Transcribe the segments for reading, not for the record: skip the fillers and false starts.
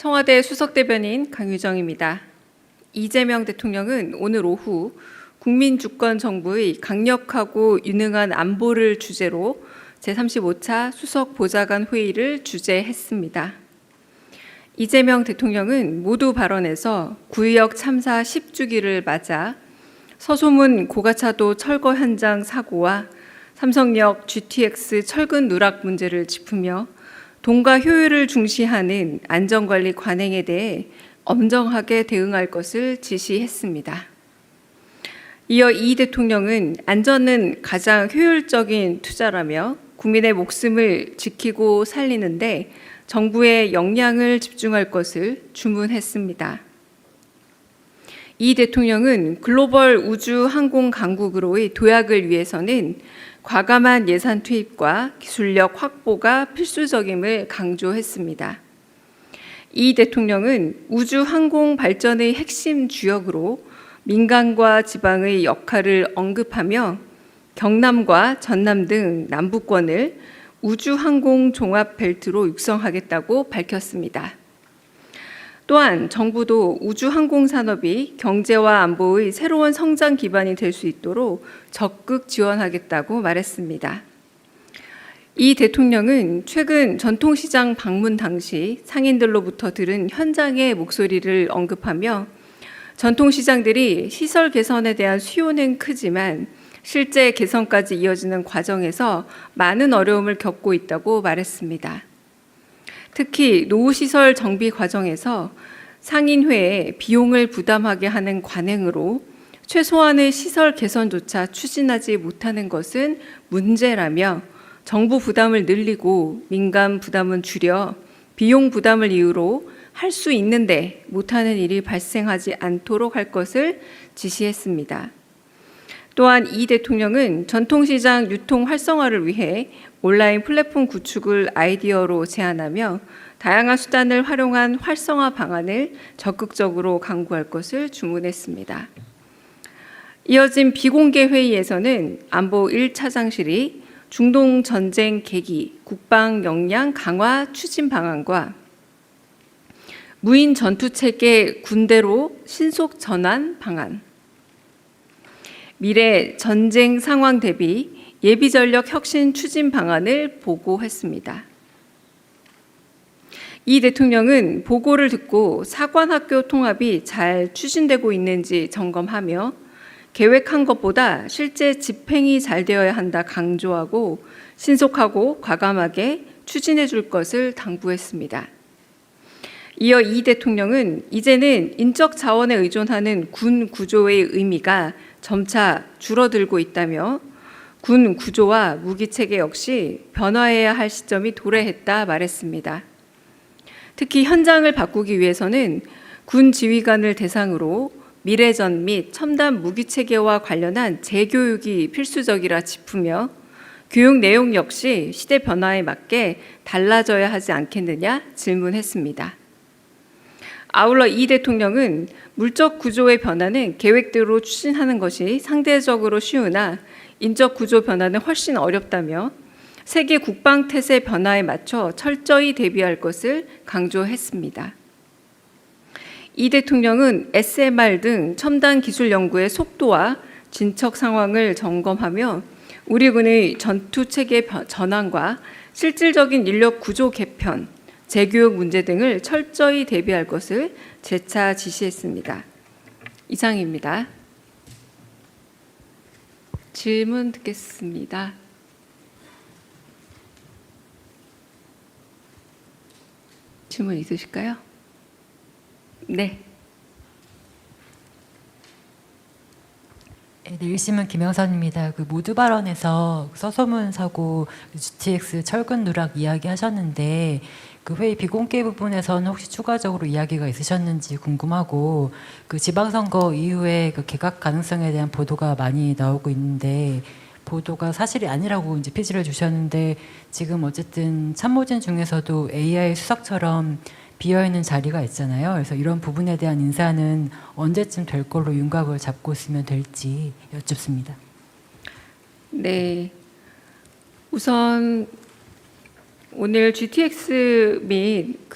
청와대 수석대변인 강유정입니다. 이재명 대통령은 오늘 오후 국민주권정부의 강력하고 유능한 안보를 주제로 제35차 수석보좌관 회의를 주재했습니다. 이재명 대통령은 모두 발언에서 9.26 참사 10주기를 맞아 서소문 고가차도 철거 현장 사고와 삼성역 GTX 철근 누락 문제를 짚으며 동가 효율을 중시하는 안전관리 관행에 대해 엄정하게 대응할 것을 지시했습니다. 이어 이 대통령은 안전은 가장 효율적인 투자라며 국민의 목숨을 지키고 살리는데 정부의 역량을 집중할 것을 주문했습니다. 이 대통령은 글로벌 우주 항공 강국으로의 도약을 위해서는 과감한 예산 투입과 기술력 확보가 필수적임을 강조했습니다. 이 대통령은 우주 항공 발전의 핵심 주역으로 민간과 지방의 역할을 언급하며 경남과 전남 등 남부권을 우주 항공 종합 벨트로 육성하겠다고 밝혔습니다. 또한 정부도 우주 항공 산업이 경제와 안보의 새로운 성장 기반이 될 수 있도록 적극 지원하겠다고 말했습니다. 이 대통령은 최근 전통시장 방문 당시 상인들로부터 들은 현장의 목소리를 언급하며 전통시장들이 시설 개선에 대한 수요는 크지만 실제 개선까지 이어지는 과정에서 많은 어려움을 겪고 있다고 말했습니다. 특히 노후시설 정비 과정에서 상인회에 비용을 부담하게 하는 관행으로 최소한의 시설 개선조차 추진하지 못하는 것은 문제라며 정부 부담을 늘리고 민간 부담은 줄여 비용 부담을 이유로 할 수 있는데 못하는 일이 발생하지 않도록 할 것을 지시했습니다. 또한 이 대통령은 전통시장 유통 활성화를 위해 온라인 플랫폼 구축을 아이디어로 제안하며 다양한 수단을 활용한 활성화 방안을 적극적으로 강구할 것을 주문했습니다. 이어진 비공개 회의에서는 안보 1차장실이 중동 전쟁 계기, 국방 역량 강화 추진 방안과 무인 전투체계 군대로 신속 전환 방안, 미래 전쟁 상황 대비 예비 전력 혁신 추진 방안을 보고했습니다. 이 대통령은 보고를 듣고 사관학교 통합이 잘 추진되고 있는지 점검하며 계획한 것보다 실제 집행이 잘 되어야 한다 강조하고 신속하고 과감하게 추진해 줄 것을 당부했습니다. 이어 이 대통령은 이제는 인적 자원에 의존하는 군 구조의 의미가 점차 줄어들고 있다며 군 구조와 무기 체계 역시 변화해야 할 시점이 도래했다 말했습니다. 특히 현장을 바꾸기 위해서는 군 지휘관을 대상으로 미래전 및 첨단 무기 체계와 관련한 재교육이 필수적이라 짚으며 교육 내용 역시 시대 변화에 맞게 달라져야 하지 않겠느냐 질문했습니다. 아울러 이 대통령은 물적 구조의 변화는 계획대로 추진하는 것이 상대적으로 쉬우나 인적 구조 변화는 훨씬 어렵다며 세계 국방 태세 변화에 맞춰 철저히 대비할 것을 강조했습니다. 이 대통령은 SMR 등 첨단 기술 연구의 속도와 진척 상황을 점검하며 우리 군의 전투 체계 전환과 실질적인 인력 구조 개편, 재교육 문제 등을 철저히 대비할 것을 재차 지시했습니다. 이상입니다. 질문 듣겠습니다. 질문 있으실까요? 네. 네, 일심은 김영선입니다. 모두 발언에서 서소문 사고, GTX 철근 누락 이야기하셨는데 회의 비공개 부분에서는 혹시 추가적으로 이야기가 있으셨는지 궁금하고 지방선거 이후에 개각 가능성에 대한 보도가 많이 나오고 있는데 보도가 사실이 아니라고 이제 피지를 주셨는데 지금 어쨌든 참모진 중에서도 AI 수석처럼 비어있는 자리가 있잖아요. 그래서 이런 부분에 대한 인사는 언제쯤 될 걸로 윤곽을 잡고 있으면 될지 여쭙습니다. 네, 우선 오늘 GTX 및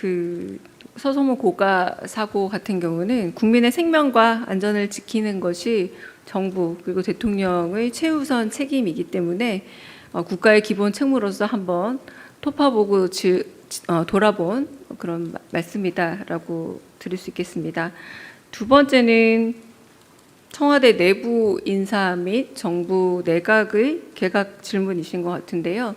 서소문 고가 사고 같은 경우는 국민의 생명과 안전을 지키는 것이 정부 그리고 대통령의 최우선 책임이기 때문에 국가의 기본 책무로서 한번 토파보고 돌아본 그런 말씀이다라고 드릴 수 있겠습니다. 두 번째는 청와대 내부 인사 및 정부 내각의 개각 질문이신 것 같은데요.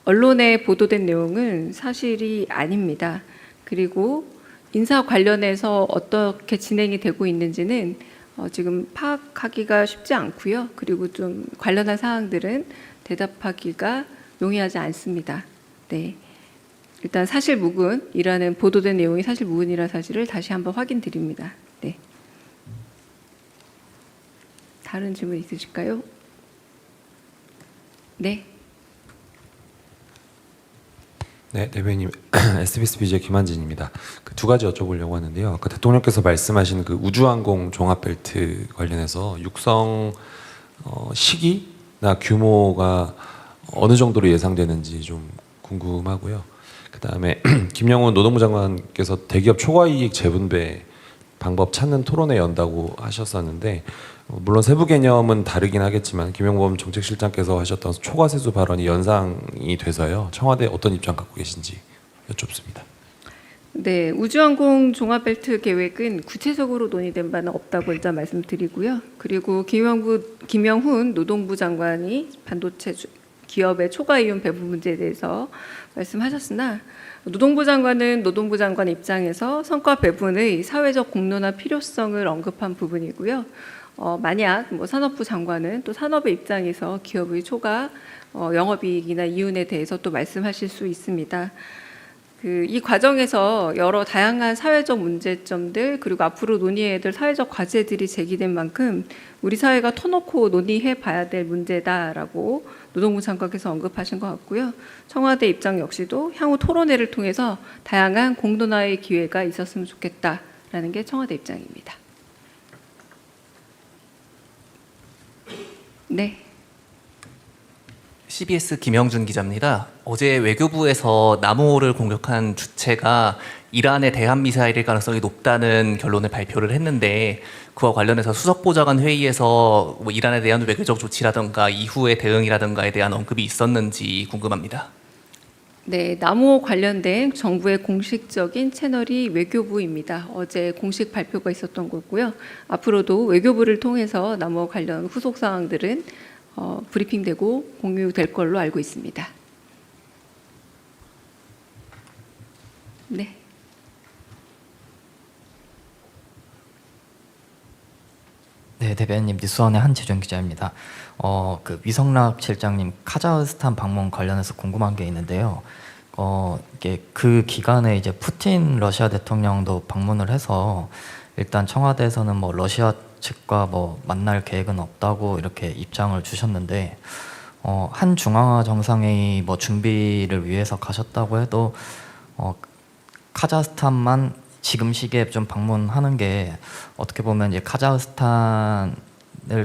언론에 보도된 내용은 사실이 아닙니다. 그리고 인사 관련해서 어떻게 진행이 되고 있는지는 지금 파악하기가 쉽지 않고요. 그리고 좀 관련한 사항들은 대답하기가 용이하지 않습니다. 네. 일단 사실무근이라는 보도된 내용이 사실무근이라는 사실을 다시 한번 확인드립니다. 네. 다른 질문 있으실까요? 네. 네, 대변인 SBS BJ 김한진입니다. 두 가지 여쭤보려고 하는데요. 아까 대통령께서 말씀하신 그 우주항공 종합벨트 관련해서 육성 시기나 규모가 어느 정도로 예상되는지 좀 궁금하고요. 그다음에 김영훈 노동부 장관께서 대기업 초과이익 재분배 방법 찾는 토론회 연다고 하셨었는데 물론 세부 개념은 다르긴 하겠지만 김영범 정책실장께서 하셨던 초과세수 발언이 연상이 돼서요. 청와대 어떤 입장 갖고 계신지 여쭙습니다. 네, 우주항공 종합벨트 계획은 구체적으로 논의된 바는 없다고 일단 말씀드리고요. 그리고 김영훈 노동부 장관이 반도체 기업의 초과이윤 배분 문제에 대해서 말씀하셨으나 노동부 장관은 노동부 장관 입장에서 성과 배분의 사회적 공론화 필요성을 언급한 부분이고요. 만약 산업부 장관은 또 산업의 입장에서 기업의 초과 영업이익이나 이윤에 대해서 또 말씀하실 수 있습니다. 이 과정에서 여러 다양한 사회적 문제점들 그리고 앞으로 논의해야 될 사회적 과제들이 제기된 만큼 우리 사회가 터놓고 논의해 봐야 될 문제다라고 노동부 장관께서 언급하신 것 같고요. 청와대 입장 역시도 향후 토론회를 통해서 다양한 공론화의 기회가 있었으면 좋겠다라는 게 청와대 입장입니다. 네. CBS 김영준 기자입니다. 어제 외교부에서 남호를 공격한 주체가 이란의 대한미사일일 가능성이 높다는 결론을 발표를 했는데 그와 관련해서 수석보좌관 회의에서 이란에 대한 외교적 조치라든가 이후의 대응이라든가에 대한 언급이 있었는지 궁금합니다. 네, 남호 관련된 정부의 공식적인 채널이 외교부입니다. 어제 공식 발표가 있었던 거고요. 앞으로도 외교부를 통해서 남호 관련 후속 사항들은 브리핑되고 공유될 걸로 알고 있습니다. 네. 네, 대변인님 뉴스원의 한재준 기자입니다. 위성락 실장님 카자흐스탄 방문 관련해서 궁금한 게 있는데요. 이게 그 기간에 이제 푸틴 러시아 대통령도 방문을 해서 일단 청와대에서는 러시아 측과 만날 계획은 없다고 이렇게 입장을 주셨는데 한 중앙화 정상회의 준비를 위해서 가셨다고 해도 카자흐스탄만 지금 시기에 좀 방문하는 게 어떻게 보면 이제 카자흐스탄을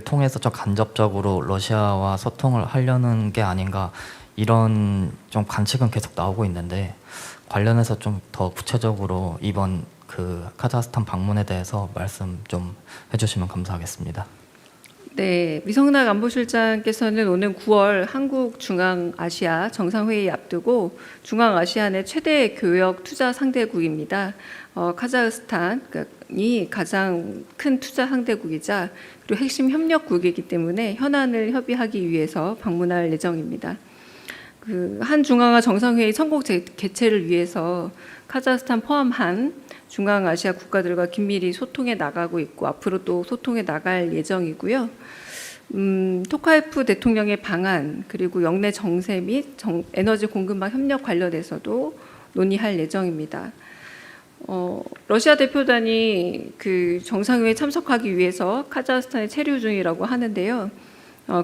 통해서 좀 간접적으로 러시아와 소통을 하려는 게 아닌가 이런 좀 관측은 계속 나오고 있는데 관련해서 좀 더 구체적으로 이번 그 카자흐스탄 방문에 대해서 말씀 좀 해주시면 감사하겠습니다. 네, 위성락 안보실장께서는 오는 9월 한국 중앙아시아 정상회의 앞두고 중앙아시아 내 최대 교역 투자 상대국입니다. 카자흐스탄이 가장 큰 투자 상대국이자 그리고 핵심 협력국이기 때문에 현안을 협의하기 위해서 방문할 예정입니다. 한 중앙아 정상회의 성공 개최를 위해서 카자흐스탄 포함한 중앙아시아 국가들과 긴밀히 소통해 나가고 있고 앞으로 또 소통해 나갈 예정이고요. 토카예프 대통령의 방안 그리고 역내 정세 및 에너지 공급망 협력 관련해서도 논의할 예정입니다. 러시아 대표단이 그 정상회의에 참석하기 위해서 카자흐스탄에 체류 중이라고 하는데요.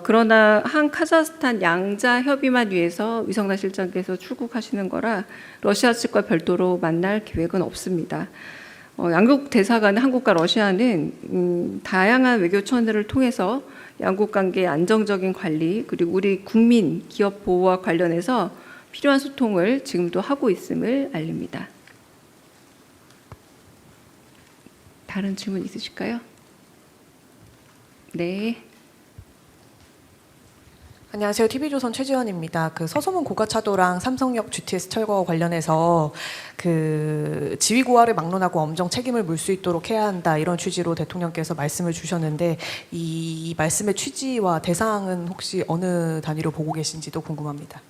그러나 한 카자흐스탄 양자 협의만 위해서 위성락 실장께서 출국하시는 거라 러시아 측과 별도로 만날 계획은 없습니다. 양국 대사관 한국과 러시아는 다양한 외교 채널을 통해서 양국 관계의 안정적인 관리 그리고 우리 국민 기업 보호와 관련해서 필요한 소통을 지금도 하고 있음을 알립니다. 다른 질문 있으실까요? 네. 안녕하세요. TV조선 최지연입니다. 그 서소문 고가차도랑 삼성역 GTS 철거 관련해서 그 지위 고하를 막론하고 엄정 책임을 물 수 있도록 해야 한다 이런 취지로 대통령께서 말씀을 주셨는데 이 말씀의 취지와 대상은 혹시 어느 단위로 보고 계신지도 궁금합니다.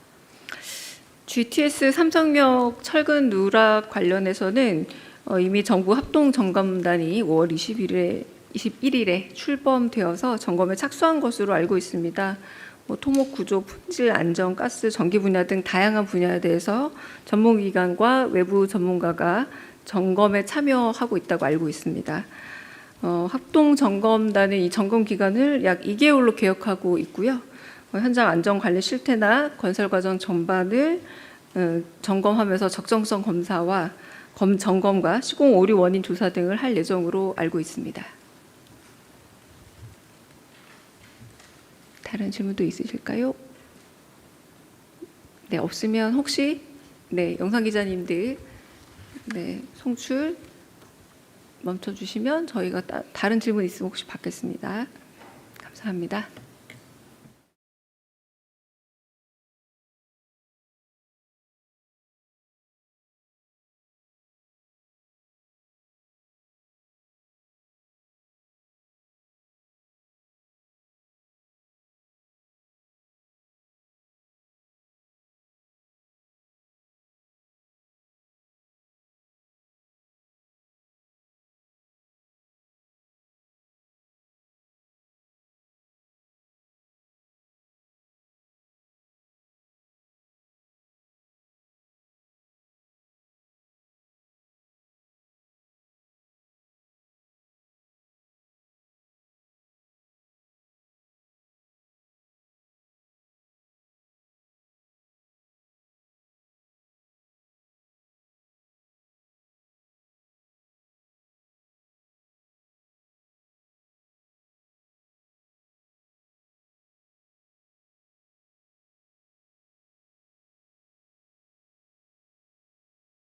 GTS 삼성역 철근 누락 관련해서는 이미 정부 합동점검단이 5월 21일에 출범되어서 점검에 착수한 것으로 알고 있습니다. 토목 구조, 품질, 안전, 가스, 전기 분야 등 다양한 분야에 대해서 전문기관과 외부 전문가가 점검에 참여하고 있다고 알고 있습니다. 합동점검단은 이 점검 기간을 약 2개월로 계획하고 있고요. 현장 안전 관리 실태나 건설 과정 전반을 점검하면서 적정성 검사와 점검과 시공 오류 원인 조사 등을 할 예정으로 알고 있습니다. 다른 질문도 있으실까요? 네, 없으면 혹시 영상 기자님들 송출 멈춰주시면 저희가 다른 질문 있으면 혹시 받겠습니다. 감사합니다.